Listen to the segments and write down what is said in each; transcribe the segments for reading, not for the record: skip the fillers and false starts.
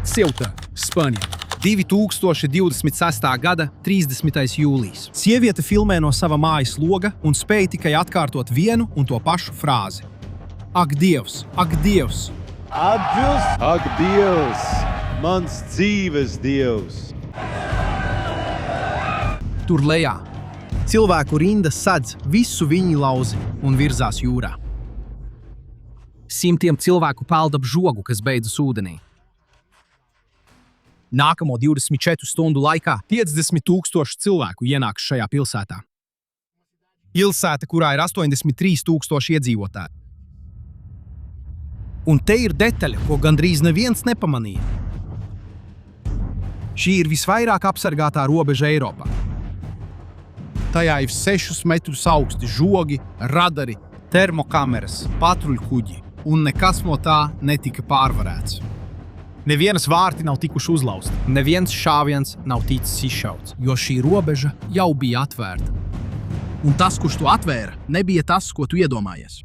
Ceuta, Spānija. 2026. gada 30. jūlijas. Sieviete filmē no sava mājas loga un spēja tikai atkārtot vienu un to pašu frāzi. Ak, Dievs! Ak, Dievs! Ak, Dievs! Mans dzīves Dievs! Tur lejā. Cilvēku rinda sadz visu viņu lauzi un virzās jūrā. Simtiem cilvēku peld ap žogu, kas beidzas ūdenī. Nākamo 24 stundu laikā 50,000 cilvēku ienāks šajā pilsētā. Pilsēta, kurā ir 83,000 iedzīvotāji. Un te ir detaļa, ko gandrīz neviens nepamanīja. Šī ir visvairāk apsargātā robeža Eiropā. Tajā ir 6 metrus augsti žogi, radari, termokameras, patruļkuģi, un nekas no tā netika pārvarēts. Nevienas vārti nav tikuši uzlausti, neviens šāviens nav ticis izšauts, jo šī robeža jau bija atvērta. Un tas, kurš to atvēra, nebija tas, ko tu iedomājies.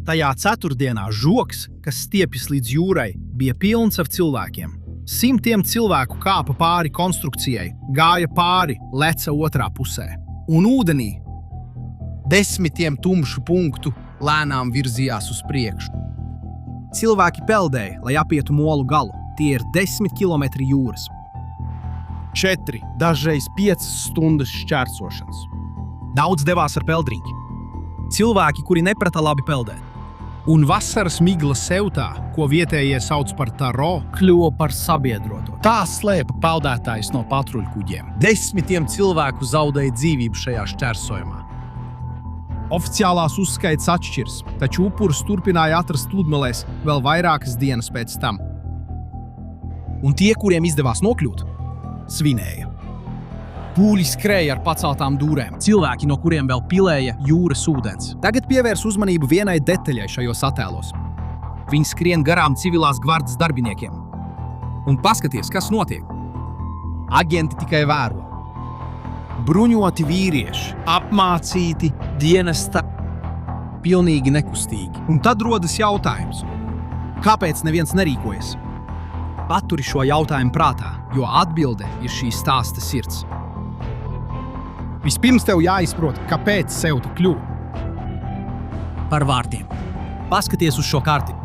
Tajā ceturtdienā žogs, kas stiepjas līdz jūrai, bija pilns ar cilvēkiem. Simtiem cilvēku kāpa pāri konstrukcijai, gāja pāri, leca otrā pusē. Un ūdenī desmitiem tumšu punktu lēnām virzījās uz priekšu. Cilvēki peldēja, lai apietu molu galu. Tie ir 10 kilometri jūras. 4, dažreiz 5 stundas šķērsošanas. Daudz devās ar peldrīņu. Cilvēki, kuri neprata labi peldēt. Un vasaras migla Ceutā, ko vietējie sauc par Taro, kļuva par sabiedroto. Tā slēpa peldētājs no patruļkuģiem. Desmitiem cilvēku zaudēja dzīvību šajā šķērsojumā. Oficiālās uzskaits atšķirs, taču upurus turpināja atrast pludmalēs vēl vairākas dienas pēc tam. Un tie, kuriem izdevās nokļūt, svinēja. Pūļi skrēja ar paceltām dūrēm, cilvēki, no kuriem vēl pilēja jūras ūdens. Tagad pievērs uzmanību vienai detaļai šajos attēlos. Viņi skrien garām civilās gvardas darbiniekiem. Un paskaties, kas notiek. Aģenti tikai vēro. Bruņoti vīrieši, apmācīti, dienesta, pilnīgi nekustīgi. Un tad rodas jautājums. Kāpēc neviens nerīkojas? Paturi šo jautājumu prātā, jo atbilde ir šī stāsta sirds. Vispirms tev jāizprot, kāpēc Ceuta kļuva par vārtiem. Paskaties uz šo karti.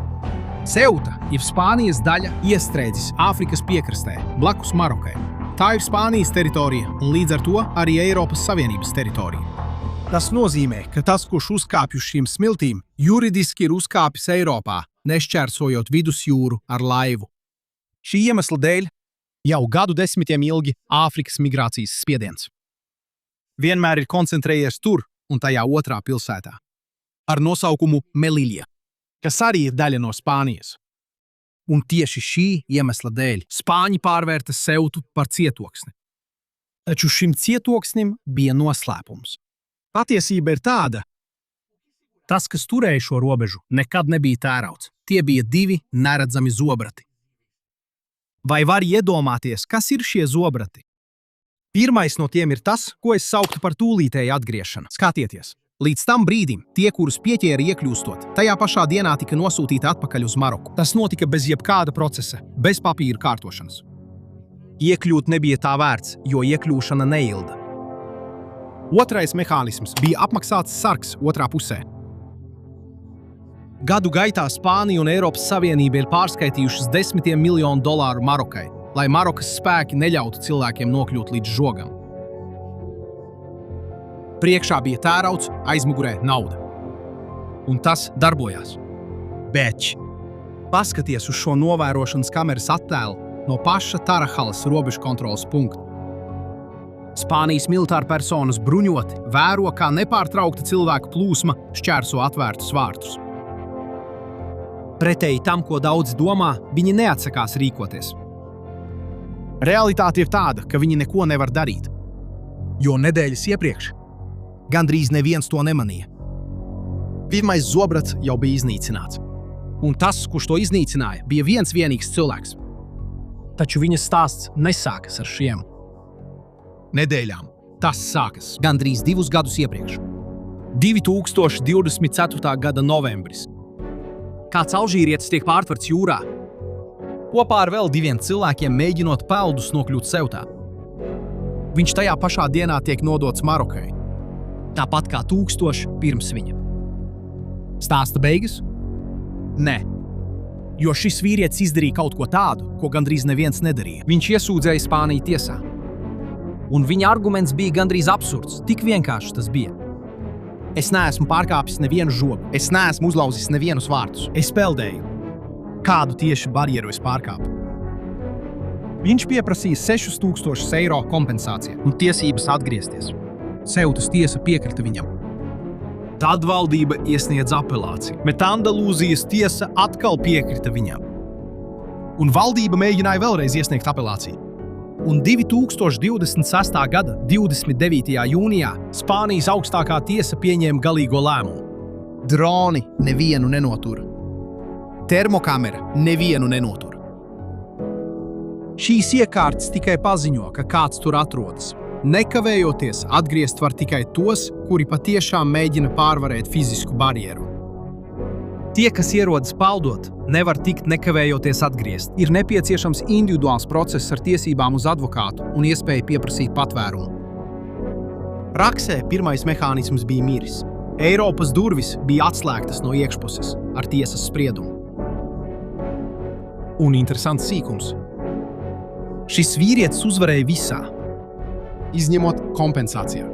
Ceuta ir Spānijas daļa iestrēdzis Āfrikas piekrastē, blakus Marokai. Tā ir Spānijas teritorija un līdz ar to arī Eiropas Savienības teritorija. Tas nozīmē, ka tas, kurš uzkāpj uz šīm smiltīm, juridiski ir uzkāpis Eiropā, nešķērsojot vidusjūru ar laivu. Šī iemesla dēļ jau gadu desmitiem ilgi Āfrikas migrācijas spiediens vienmēr ir koncentrējies tur un tajā otrā pilsētā ar nosaukumu Melilla, kas arī ir daļa no Spānijas. Un tieši šī iemesla dēļ Spāņi pārvērta Ceutu par cietoksni. Taču šim cietoksnim bija noslēpums. Patiesība ir tāda, tas, kas turēja šo robežu, nekad nebija tērauds. Tie bija 2 neredzami zobrati. Vai var iedomāties, kas ir šie zobrati? Pirmais no tiem ir tas, ko es sauktu par tūlītēju atgriešanu. Skatieties! Līdz tam brīdim tie, kurus pieķēra iekļūstot, tajā pašā dienā tika nosūtīti atpakaļ uz Maroku. Tas notika bez jebkāda procesa, bez papīra kārtošanas. Iekļūt nebija tā vērts, jo iekļūšana neilga. Otrais mehānisms bija apmaksāts sargs otrā pusē. Gadu gaitā Spānija un Eiropas Savienība ir pārskaitījušas $10 miljonu Marokai, lai Marokas spēki neļautu cilvēkiem nokļūt līdz žogam. Priekšā bija tērauds, aizmugurē nauda. Un tas darbojās. Bet paskaties uz šo novērošanas kameras attēlu no paša Tarahalas robežu kontroles punkta. Spānijas militāra personas bruņoti vēro, kā nepārtraukta cilvēku plūsma šķērso atvērtus vārtus. Pretēji tam, ko daudzi domā, viņi neatsakās rīkoties. Realitāte ir tāda, ka viņi neko nevar darīt, jo nedēļas iepriekš gandrīz neviens to nemanīja. Pirmais zobrats jau bija iznīcināts. Un tas, kurš to iznīcināja, bija viens vienīgs cilvēks. Taču viņa stāsts nesākas ar šiem nedēļām. Tas sākas gandrīz 2 gadus iepriekš. 2024. gada novembris. Kāds alžīrietis tiek pārtverts jūrā. Kopā ar vēl 2 cilvēkiem mēģinot peldus nokļūt Ceutā. Viņš tajā pašā dienā tiek nodots Marokai. Tāpat kā 1000 pirms viņa. Stāsta beigas? Nē. Jo šis vīrietis izdarīja kaut ko tādu, ko gandrīz neviens nedarīja. Viņš iesūdzēja Spāniju tiesā. Un viņa arguments bija gandrīz absurds. Tik vienkārši tas bija. Es neesmu pārkāpis nevienu žogu. Es neesmu uzlauzis nevienus vārtus. Es peldēju. Kādu tieši barjeru es pārkāpu? Viņš pieprasīja 6000 eiro kompensāciju un tiesības atgriezties. Ceutas tiesa piekrita viņam. Tad valdība iesniedz apelāciju, bet Andalūzijas tiesa atkal piekrita viņam. Un valdība mēģināja vēlreiz iesniegt apelāciju. Un 2026. gada 29. jūnijā Spānijas augstākā tiesa pieņēma galīgo lēmumu. Droni nevienu nenotur. Termokamera nevienu nenotur. Šīs iekārtas tikai paziņo, ka kāds tur atrodas. Nekavējoties atgriezt var tikai tos, kuri patiešām mēģina pārvarēt fizisku barjeru. Tie, kas ierodas peldot, nevar tikt nekavējoties atgriezt. Ir nepieciešams individuāls process ar tiesībām uz advokātu un iespēju pieprasīt patvērumu. Praksē pirmais mehānisms bija miris. Eiropas durvis bija atslēgtas no iekšpuses ar tiesas spriedumu. Un interesants sīkums. Šis vīrietis uzvarēja visā, izņemot kompensācijā.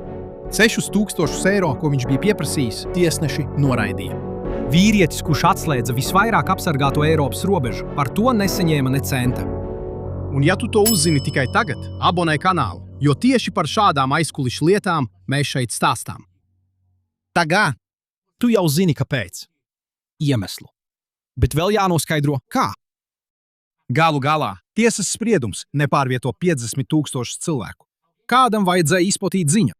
6000 eiro, ko viņš bija pieprasījis, tiesneši noraidīja. Vīrietis, kurš atslēdza visvairāk apsargāto Eiropas robežu, par to nesaņēma ne centa. Un ja tu to uzzini tikai tagad, abonē kanālu, jo tieši par šādām aizkulišu lietām mēs šeit stāstām. Tagad tu jau zini, kāpēc. Iemeslu. Bet vēl jānoskaidro, kā. Galu galā tiesas spriedums nepārvieto 50 000 cilvēku. Kādam vajadzēja izplatīt ziņu.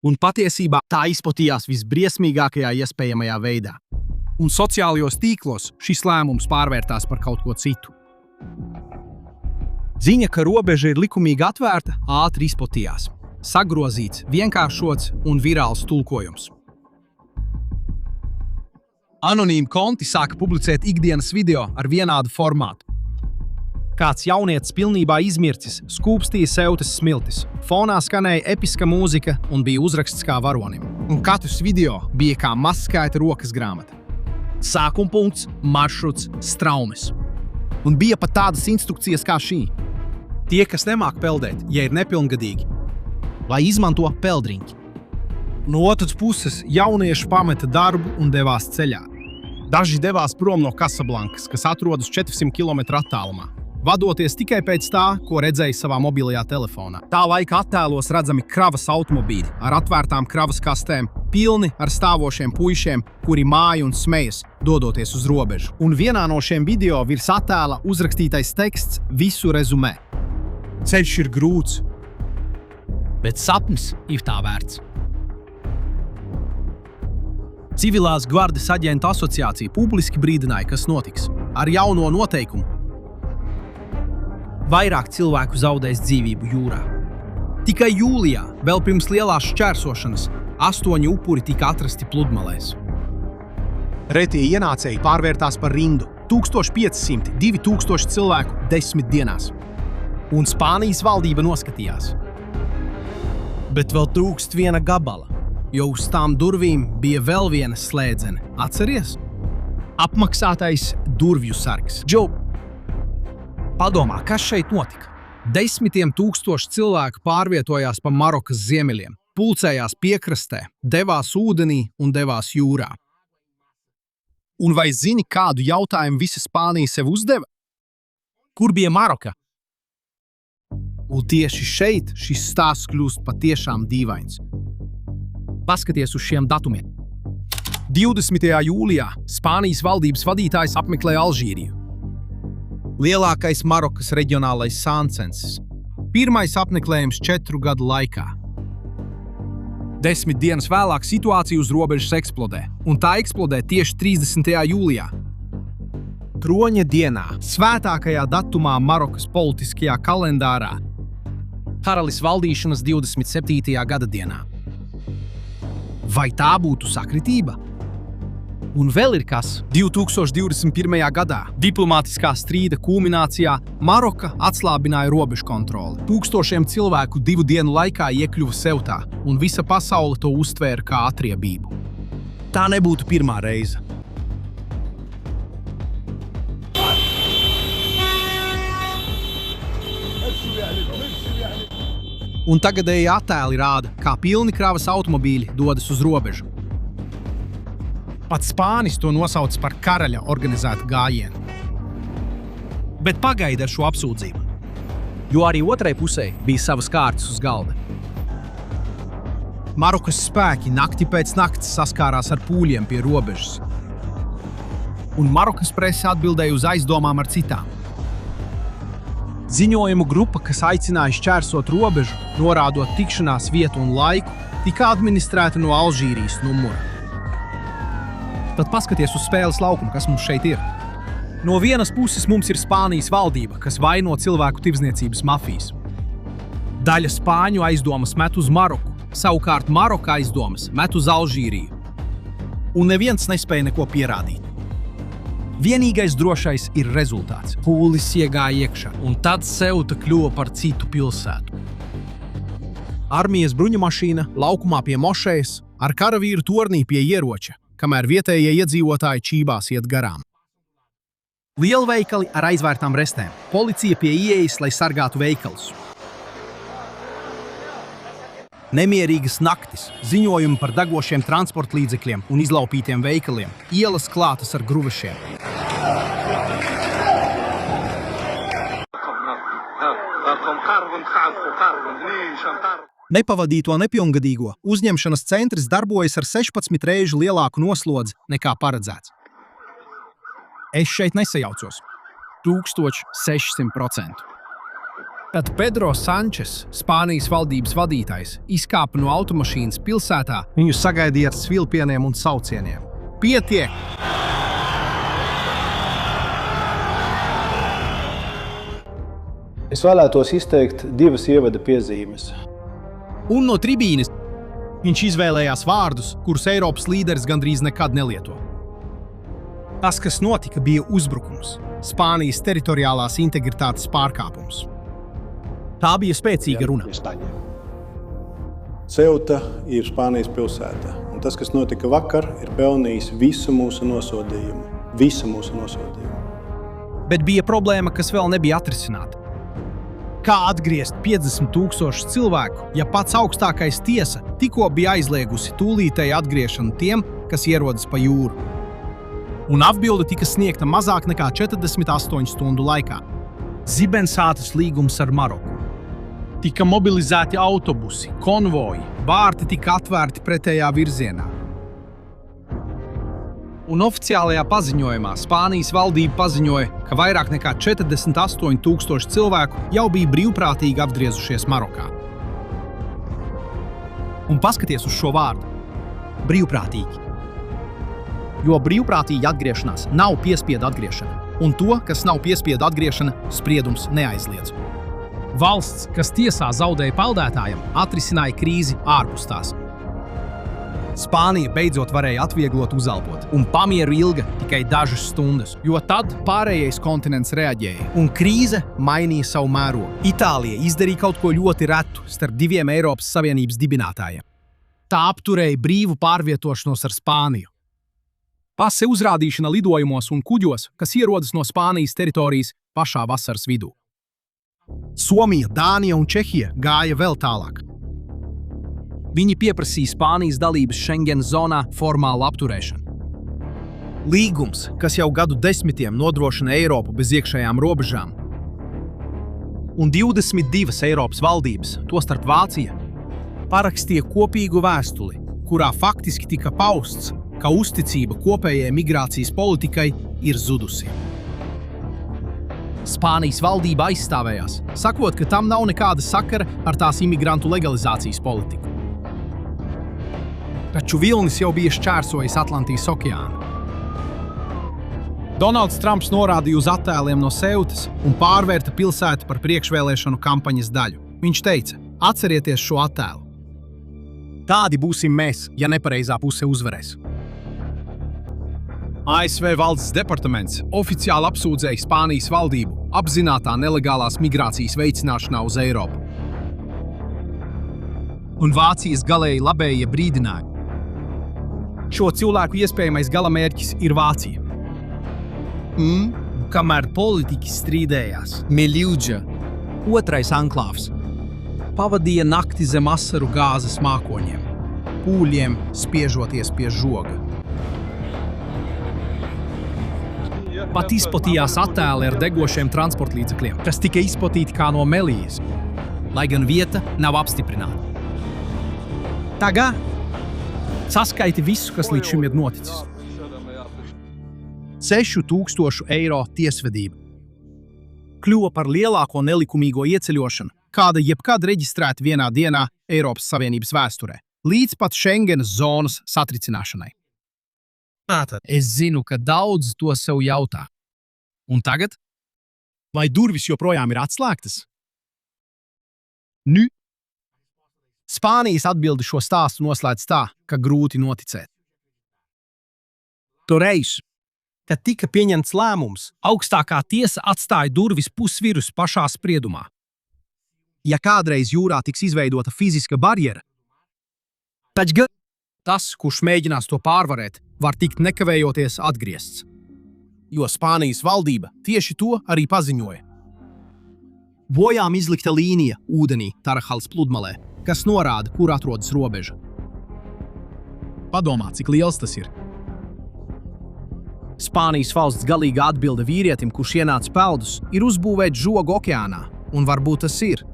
Un patiesībā tā izplatījās visbriesmīgākajā iespējamajā veidā. Un sociālajos tīklos šis lēmums pārvērtās par kaut ko citu. Ziņa, ka robeža ir likumīgi atvērta, ātri izplatījās. Sagrozīts, vienkāršots un virāls tulkojums. Anonīmi konti sāka publicēt ikdienas video ar vienādu formātu. Kāds jaunietis pilnībā izmircis, skūpstīja Ceutas smiltis. Fonā skanēja episka mūzika un bija uzraksts kā varonim. Un katrs video bija kā maskaita rokas grāmata. Sākumpunkts, maršruts, straumes. Un bija pat tādas instrukcijas kā šī. Tie, kas nemāk peldēt, ja ir nepilngadīgi, lai izmanto peldriņķi. No otras puses, jaunieši pameta darbu un devās ceļā. Daži devās prom no Kasablankas, kas atrodas 400 km attālumā, vadoties tikai pēc tā, ko redzēja savā mobilajā telefonā. Tā laika attēlos redzami kravas automobīļi ar atvērtām kravas kastēm, pilni ar stāvošiem puišiem, kuri māja un smejas, dodoties uz robežu. Un vienā no šiem video virs attēla uzrakstītais teksts visu rezumē. Ceļš ir grūts, bet sapnis ir tā vērts. Civilās gvardes aģentu asociācija publiski brīdināja, kas notiks ar jauno noteikumu. Vairāk cilvēku zaudēs dzīvību jūrā. Tikai jūlijā, vēl pirms lielās šķērsošanas, 8 upuri tika atrasti pludmalēs. Retie ienācēji pārvērtās par rindu. 1500, 2000 cilvēku 10 dienās. Un Spānijas valdība noskatījās. Bet vēl trūkst viena gabala, jo uz tām durvīm bija vēl viena slēdzene. Atceries? Apmaksātais durvju sargs. Padomā, kas šeit notika? 10 000 cilvēku pārvietojās pa Marokas ziemeļiem, pulcējās piekrastē, devās ūdenī un devās jūrā. Un vai zini, kādu jautājumu visa Spānija sev uzdeva? Kur bija Maroka? Un tieši šeit šis stāsts kļūst patiešām dīvains. Paskaties uz šiem datumiem. 20. jūlijā Spānijas valdības vadītājs apmeklēja Alžīriju. Lielākais Marokas reģionālais sāncensis. Pirmais apmeklējums 4 gadu laikā. 10 dienas vēlāk situācija uz robežas eksplodē, un tā eksplodē tieši 30. jūlijā. Troņa dienā, svētākajā datumā Marokas politiskajā kalendārā, karalis valdīšanas 27. gada dienā. Vai tā būtu sakritība? Un vēl ir kas. 2021. gadā diplomātiskā strīda kulminācijā Maroka atslābināja robežu kontroli. Tūkstošiem cilvēku 2 dienu laikā iekļuva Seutā, un visa pasaule to uztvēra kā atriebību. Tā nebūtu pirmā reize. Un tagadēji attēli rāda, kā pilni kravas automobīļi dodas uz robežu. Pat Spānis to nosauc par karaļa organizētu gājienu. Bet pagaida ar šo apsūdzību, jo arī otrai pusē bija savas kārtas uz galda. Marokas spēki nakti pēc nakts saskārās ar pūļiem pie robežas. Un Marokas prese atbildēja uz aizdomām ar citām. Ziņojumu grupa, kas aicināja šķērsot robežu, norādot tikšanās vietu un laiku, tika administrēta no Alžīrijas numura. Tad paskaties uz spēles laukumu, kas mums šeit ir. No vienas puses mums ir Spānijas valdība, kas vaino cilvēku tirdzniecības mafijas. Daļa spāņu aizdomas met uz Maroku, savukārt Maroka aizdomas met uz Alžīriju. Un neviens nespēja neko pierādīt. Vienīgais drošais ir rezultāts. Pūlis iegāja iekšā, un tad Ceuta kļuva par citu pilsētu. Armijas bruņumašīna laukumā pie mošejas, ar karavīru tornī pie ieroča, kamēr vietējie iedzīvotāji čībās iet garām. Lielveikali ar aizvērtām restēm, policija pie ieejas, lai sargātu veikalus. Nemierīgas naktis, ziņojumi par degošiem transportlīdzekļiem un izlaupītiem veikaliem, ielas klātas ar gruvešiem. Nepavadīto nepilngadīgo uzņemšanas centrs darbojas ar 16 reižu lielāku noslodzi nekā paredzēts. Es šeit nesajaucos. 1600%. Kad Pedro Sančes, Spānijas valdības vadītājs, izkāpa no automašīnas pilsētā, viņu sagaidīja ar svilpieniem un saucieniem. Pietiek! Es vēlētos izteikt 2 ievada piezīmes. Un no tribīnes viņš izvēlējās vārdus, kurus Eiropas līderis gandrīz nekad nelieto. Tas, kas notika, bija uzbrukums, Spānijas teritoriālās integritātes pārkāpums. Tā bija spēcīga runa. Ceuta ir Spānijas pilsēta, un tas, kas notika vakar, ir pelnījis visu mūsu nosodījumu. Bet bija problēma, kas vēl nebija atrisināta. Kā atgriezt 50 000 cilvēku, ja pats augstākais tiesa tikko bija aizliegusi tūlītēju atgriešanu tiem, kas ierodas pa jūru? Un atbilde tika sniegta mazāk nekā 48 stundu laikā. Zibensātas līgums ar Maroku. Tika mobilizēti autobusi, konvoji, vārti tika atvērti pretējā virzienā. Un oficiālajā paziņojumā Spānijas valdība paziņoja, ka vairāk nekā 48 000 cilvēku jau bija brīvprātīgi atgriezušies Marokā. Un paskaties uz šo vārdu – brīvprātīgi. Jo brīvprātīga atgriešanās nav piespiedu atgriešana, un to, kas nav piespiedu atgriešana, spriedums neaizliedz. Valsts, kas tiesā zaudēja peldētājiem, atrisināja krīzi ārpus tās. Spānija beidzot varēja atvieglot uzelpot, un pamieru ilga tikai dažas stundas, jo tad pārējais kontinents reaģēja, un krīze mainīja savu mērogu. Itālija izdarīja kaut ko ļoti retu starp 2 Eiropas Savienības dibinātājiem. Tā apturēja brīvu pārvietošanos ar Spāniju. Pase uzrādīšana lidojumos un kuģos, kas ierodas no Spānijas teritorijas pašā vasaras vidū. Somija, Dānija un Čehija gāja vēl tālāk. Viņi pieprasīja Spānijas dalības Schengen zonā formālu apturēšanu. Līgums, kas jau gadu desmitiem nodrošina Eiropu bez iekšējām robežām. Un 22 Eiropas valdības, tostarp Vācija, parakstīja kopīgu vēstuli, kurā faktiski tika pausts, ka uzticība kopējai migrācijas politikai ir zudusi. Spānijas valdība aizstāvējās, sakot, ka tam nav nekāda sakara ar tās imigrantu legalizācijas politiku. Taču vilnis jau bija šķērsojis Atlantijas okeānu. Donalds Trumps norādīja uz attēliem no Ceutas un pārvērta pilsētu par priekšvēlēšanu kampaņas daļu. Viņš teica, atcerieties šo attēlu. Tādi būsim mēs, ja nepareizā puse uzvarēs. ASV valsts departaments oficiāli apsūdzēja Spānijas valdību apzinātā nelegālās migrācijas veicināšanā uz Eiropu. Un Vācijas galēji labējie brīdināja. Šo cilvēku iespējamais galamērķis ir Vācija. Kamēr politiķi strīdējās, Miļuģa, otrais anklāvs, pavadīja nakti zem asaru gāzes mākoņiem, pūļiem spiežoties pie žoga. Pat izplatījās attēli ar degošiem transportlīdzekļiem, kas tika izplatīti kā no Melijas, lai gan vieta nav apstiprināta. Tagad saskaiti visu, kas līdz šim ir noticis. 6,000 eiro tiesvedība. Kļuva par lielāko nelikumīgo ieceļošanu, kāda jebkad reģistrēta vienā dienā Eiropas Savienības vēsturē, līdz pat Schengenas zonas satricināšanai. Es zinu, ka daudz to sev jautā. Un tagad? Vai durvis joprojām ir atslēgtas? Nu? Spānijas atbildi šo stāstu noslēdz tā, ka grūti noticēt. Toreiz, kad tika pieņemts lēmums, augstākā tiesa atstāja durvis pusvirus pašā spriedumā. Ja kādreiz jūrā tiks izveidota fiziska barjera, tad tas, kurš mēģinās to pārvarēt, var tikt nekavējoties atgriezts. Jo Spānijas valdība tieši to arī paziņoja. Bojām izlikta līnija ūdenī Tarahals pludmalē, kas norāda, kur atrodas robeža. Padomā, cik liels tas ir. Spānijas valsts galīga atbilde vīrietim, kurš ienāca peldus, ir uzbūvēt žogu okeānā, un varbūt tas ir.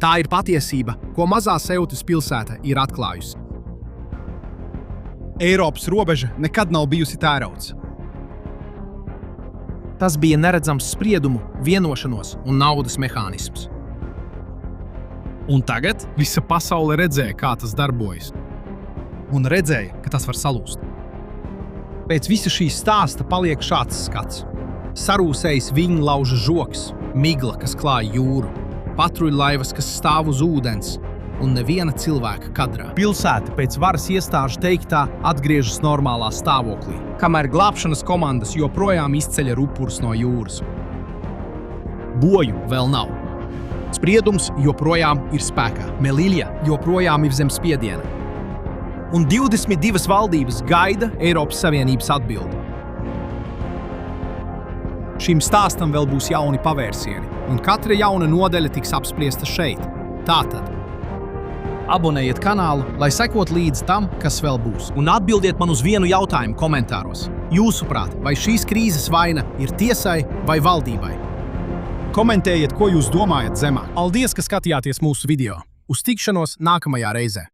Tā ir patiesība, ko mazā Seutas pilsēta ir atklājusi. Eiropas robeža nekad nav bijusi tērauds. Tas bija neredzams spriedumu, vienošanos un naudas mehānisms. Un tagad visa pasaule redzēja, kā tas darbojas. Un redzēja, ka tas var salūst. Pēc visa šī stāsta paliek šāds skats. Sarūsējis viņu lauža žoks, migla, kas klāja jūru, patruļlaivas, kas stāv uz ūdens, un neviena cilvēka kadrā. Pilsēta pēc varas iestāžu teiktā atgriežas normālā stāvoklī, kamēr glābšanas komandas joprojām izceļ upurus no jūras. Boju vēl nav. Spriedums joprojām ir spēkā. Melilja joprojām ir zem spiediena. Un 22 valdības gaida Eiropas Savienības atbildi. Šim stāstam vēl būs jauni pavērsieni, un katra jauna nodaļa tiks apspriesta šeit. Tātad. Abonējiet kanālu, lai sekot līdz tam, kas vēl būs. Un atbildiet man uz vienu jautājumu komentāros. Jūsuprāt, vai šīs krīzes vaina ir tiesai vai valdībai? Komentējiet, ko jūs domājat zemā. Paldies, ka skatījāties mūsu video. Uz tikšanos nākamajā reizē.